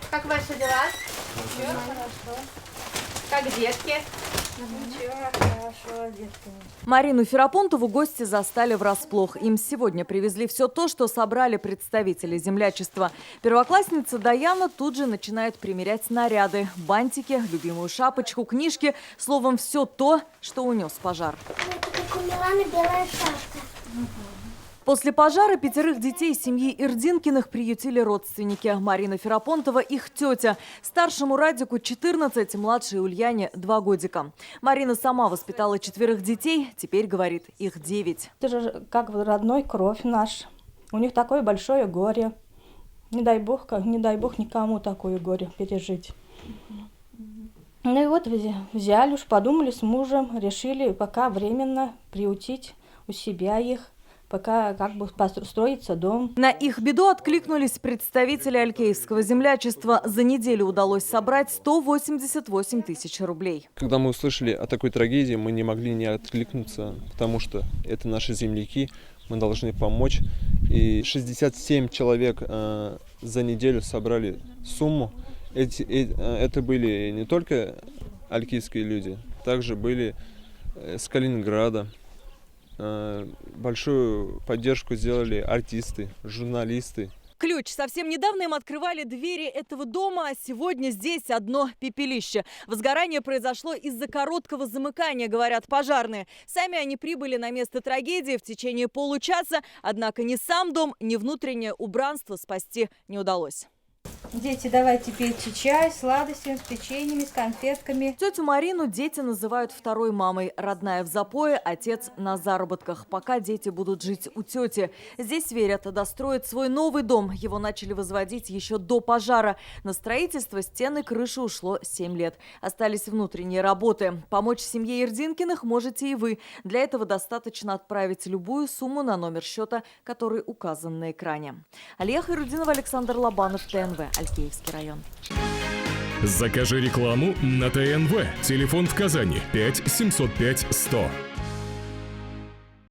Как ваши дела? Ничего, хорошо. Как детки? Ничего, хорошо, детки. Марину Ферапонтову гости застали врасплох. Им сегодня привезли все то, что собрали представители землячества. Первоклассница Даяна тут же начинает примерять наряды. Бантики, любимую шапочку, книжки. Словом, все то, что унес пожар. Это как у Миланы белая шапка. После пожара 5 детей семьи Ирдинкиных приютили родственники. Марина Ферапонтова – их тетя. Старшему Радику 14, младшей Ульяне 2 годика. Марина сама воспитала 4 детей, теперь, говорит, их 9. Это же как родной кровь наш. У них такое большое горе. Не дай бог никому такое горе пережить. Ну и вот взяли уж, подумали с мужем, решили пока временно приютить у себя их. Пока как бы построится дом. На их беду откликнулись представители Алькеевского землячества. За неделю удалось собрать 188 тысяч рублей. Когда мы услышали о такой трагедии, мы не могли не откликнуться, потому что это наши земляки, мы должны помочь. И 67 человек за неделю собрали сумму. Это были не только алькийские люди, также были с Калининграда. Большую поддержку сделали артисты, журналисты. Ключ. Совсем недавно им открывали двери этого дома, а сегодня здесь одно пепелище. Возгорание произошло из-за короткого замыкания, говорят пожарные. Сами они прибыли на место трагедии в течение получаса, однако ни сам дом, ни внутреннее убранство спасти не удалось. Дети, давайте пейте чай, сладости, с печеньями, с конфетками. Тетю Марину дети называют второй мамой. Родная в запое, отец на заработках. Пока дети будут жить у тети. Здесь, верят, достроят свой новый дом. Его начали возводить еще до пожара. На строительство стены, крыши ушло 7 лет. Остались внутренние работы. Помочь семье Ирдинкиных можете и вы. Для этого достаточно отправить любую сумму на номер счета, который указан на экране. Алия Хайрудинова, Александр Лобанов, ТНВ, Алькеевский район. Закажи рекламу на ТНВ. Телефон в Казани 5 705 100.